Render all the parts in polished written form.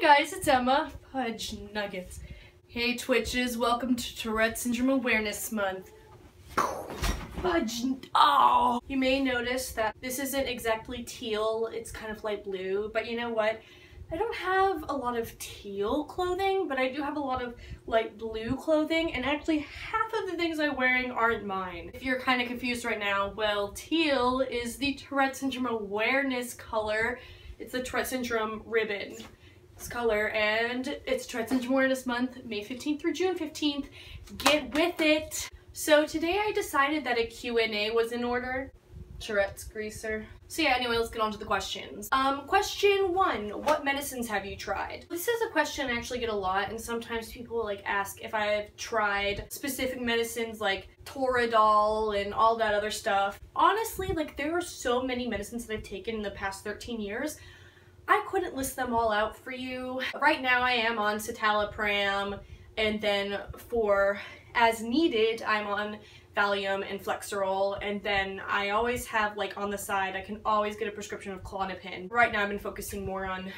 Hey guys, it's Emma. Fudge nuggets. Hey Twitches, welcome to Tourette Syndrome Awareness Month. Fudge. Oh! You may notice that this isn't exactly teal, it's kind of light blue, but you know what? I don't have a lot of teal clothing, but I do have a lot of light blue clothing, and actually half of the things I'm wearing aren't mine. If you're kind of confused right now, well, teal is the Tourette Syndrome Awareness color. It's the Tourette Syndrome ribbon. Color, and it's Tourette Syndrome Awareness Month, May 15th through June 15th. Get with it! So today I decided that a Q&A was in order. Tourette's greaser. So yeah, anyway, let's get on to the questions. Question 1. What medicines have you tried? This is a question I actually get a lot, and sometimes people like ask if I've tried specific medicines like Toradol and all that other stuff. Honestly, like there are so many medicines that I've taken in the past 13 years. I couldn't list them all out for you. Right now I am on citalopram, and then for as needed I'm on Valium and Flexerol, and then I always have like on the side I can always get a prescription of Klonopin. Right now I've been focusing more on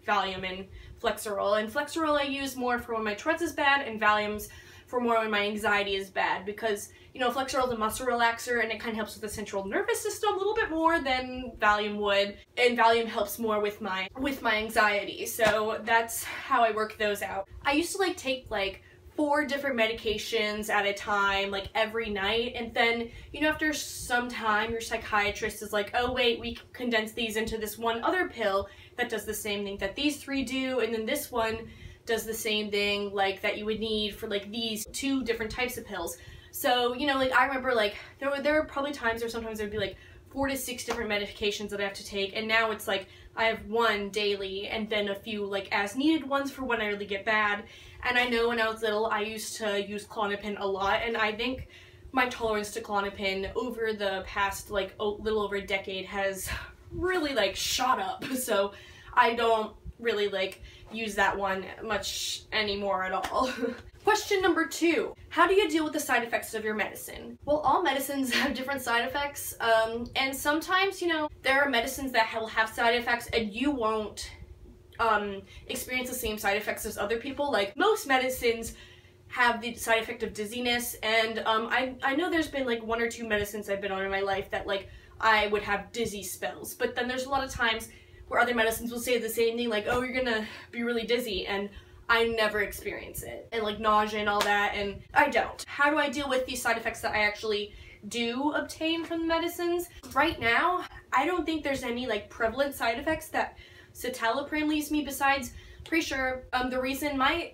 Valium and Flexerol, and Flexerol I use more for when my Tourette's is bad, and Valium's for more when my anxiety is bad, because you know Flexerol is a muscle relaxer and it kind of helps with the central nervous system a little bit more than Valium would, and Valium helps more with my anxiety. So that's how I work those out. I used to like take like 4 different medications at a time, like every night, and then you know after some time your psychiatrist is like, oh wait, we can condense these into this one other pill that does the same thing that these 3 do, and then this one does the same thing like that you would need for like these 2 different types of pills. So you know, like I remember like there were probably times where sometimes there would be like 4 to 6 different medications that I have to take, and now it's like I have 1 daily and then a few like as needed ones for when I really get bad. And I know when I was little I used to use Klonopin a lot, and I think my tolerance to Klonopin over the past like little over a decade has really like shot up, so I don't really like use that one much anymore at all. Question number 2. How do you deal with the side effects of your medicine? Well, all medicines have different side effects, and sometimes, you know, there are medicines that will have side effects and you won't experience the same side effects as other people. Like most medicines have the side effect of dizziness, and I know there's been like 1 or 2 medicines I've been on in my life that like I would have dizzy spells, but then there's a lot of times where other medicines will say the same thing, like, oh, you're gonna be really dizzy, and I never experience it, and like nausea and all that, and I don't. How do I deal with these side effects that I actually do obtain from the medicines? Right now, I don't think there's any like prevalent side effects that citalopram leaves me, besides, pretty sure the reason my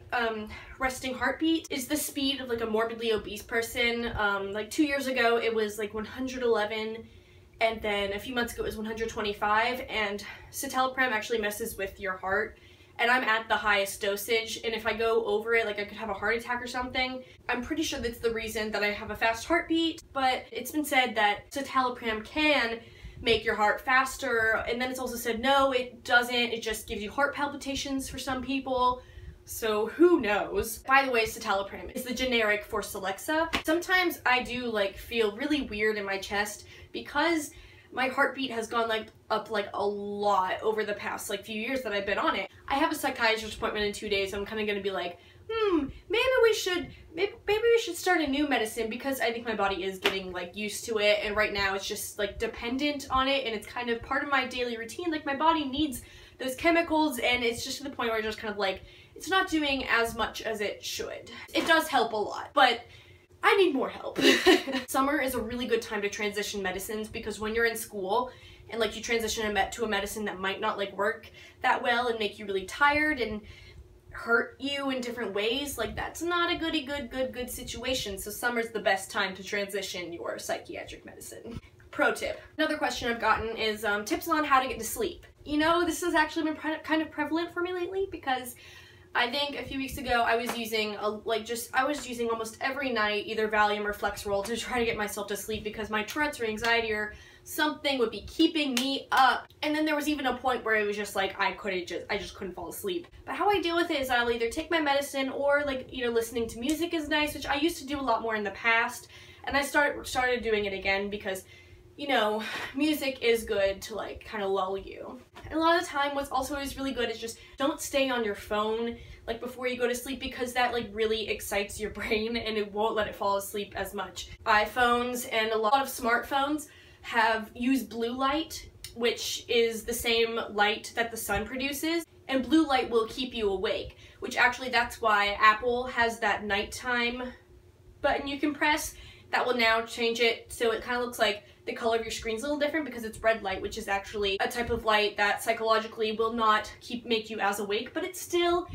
resting heartbeat is the speed of like a morbidly obese person. Like 2 years ago it was like 111, and then a few months ago it was 125, and citalopram actually messes with your heart, and I'm at the highest dosage, and if I go over it, like I could have a heart attack or something. I'm pretty sure that's the reason that I have a fast heartbeat, but it's been said that citalopram can make your heart faster, and then it's also said no, it doesn't, it just gives you heart palpitations for some people. So who knows? By the way, citalopram is the generic for Celexa. Sometimes I do like feel really weird in my chest because my heartbeat has gone like up like a lot over the past like few years that I've been on it. I have a psychiatrist appointment in 2 days, so I'm kind of gonna be like, maybe we should start a new medicine, because I think my body is getting like used to it, and right now it's just like dependent on it, and it's kind of part of my daily routine. Like my body needs those chemicals, and it's just to the point where it's just kind of like it's not doing as much as it should. It does help a lot, but I need more help. Summer is a really good time to transition medicines, because when you're in school and like you transition to a medicine that might not like work that well and make you really tired and hurt you in different ways, like that's not a good situation. So summer's the best time to transition your psychiatric medicine. Pro tip. Another question I've gotten is tips on how to get to sleep. You know, this has actually been kind of prevalent for me lately, because I think a few weeks ago I was using almost every night either Valium or Flexerol to try to get myself to sleep, because my Tourette's or anxiety or something would be keeping me up. And then there was even a point where it was just like I just couldn't fall asleep. But how I deal with it is I'll either take my medicine, or like, you know, listening to music is nice, which I used to do a lot more in the past, and I started doing it again because, you know, music is good to like kind of lull you. And a lot of the time what's also always really good is just don't stay on your phone like before you go to sleep, because that like really excites your brain and it won't let it fall asleep as much. iPhones and a lot of smartphones use blue light, which is the same light that the sun produces, and blue light will keep you awake, which actually that's why Apple has that nighttime button you can press that will now change it so it kind of looks like the color of your screen's a little different, because it's red light, which is actually a type of light that psychologically will not make you as awake, but it's still,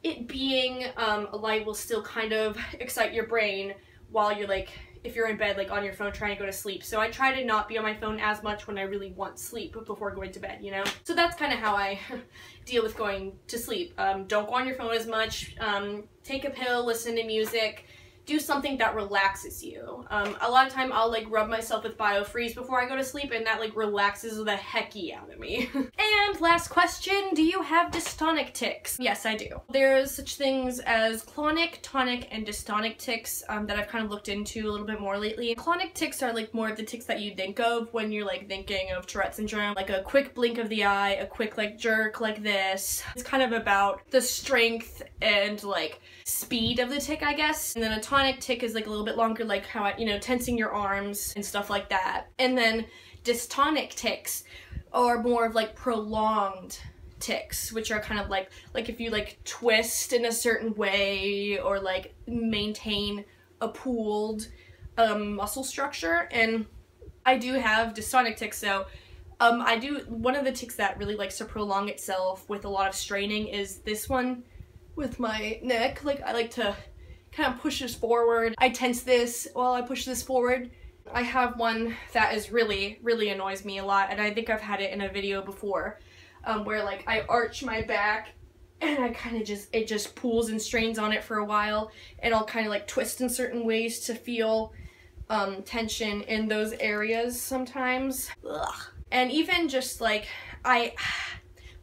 it being a light will still kind of excite your brain while you're like, if you're in bed like on your phone trying to go to sleep. So I try to not be on my phone as much when I really want sleep before going to bed, you know? So that's kind of how I deal with going to sleep. Don't go on your phone as much, take a pill, listen to music, do something that relaxes you. A lot of time I'll like rub myself with BioFreeze before I go to sleep, and that like relaxes the hecky out of me. And last question, do you have dystonic tics? Yes, I do. There's such things as clonic, tonic, and dystonic tics that I've kind of looked into a little bit more lately. Clonic tics are like more of the tics that you think of when you're like thinking of Tourette syndrome, like a quick blink of the eye, a quick like jerk like this. It's kind of about the strength and like speed of the tic, I guess. And then a tonic tic is like a little bit longer, like how I, you know, tensing your arms and stuff like that. And then dystonic tics are more of like prolonged tics, which are kind of like if you like twist in a certain way or like maintain a pooled muscle structure. And I do have dystonic tics, so one of the tics that really likes to prolong itself with a lot of straining is this one with my neck. Like I like to kind of push this forward. I tense this while I push this forward. I have one that is really annoys me a lot, and I think I've had it in a video before, where like I arch my back and I kind of it just pulls and strains on it for a while, and I'll kind of like twist in certain ways to feel tension in those areas sometimes. Ugh. And even just like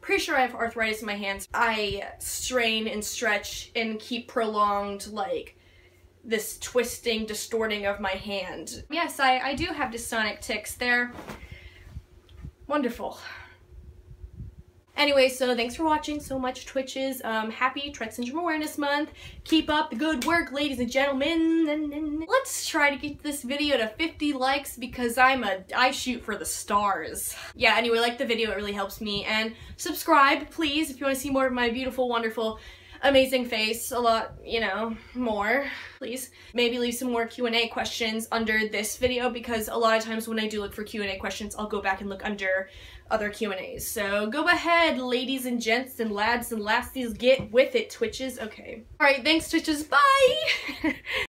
pretty sure I have arthritis in my hands. I strain and stretch and keep prolonged like this twisting, distorting of my hand. Yes, I do have dystonic tics. They're wonderful. Anyway, so thanks for watching so much, Twitches. Happy Tourette Syndrome Awareness Month. Keep up the good work, ladies and gentlemen. Let's try to get this video to 50 likes because I shoot for the stars. Yeah, anyway, like the video, it really helps me. And subscribe, please, if you want to see more of my beautiful, wonderful, amazing face. A lot, you know, more, please. Maybe leave some more Q&A questions under this video, because a lot of times when I do look for Q&A questions, I'll go back and look under other Q&As. So go ahead, ladies and gents and lads and lassies, get with it, Twitches. Okay. Alright, thanks, Twitches. Bye!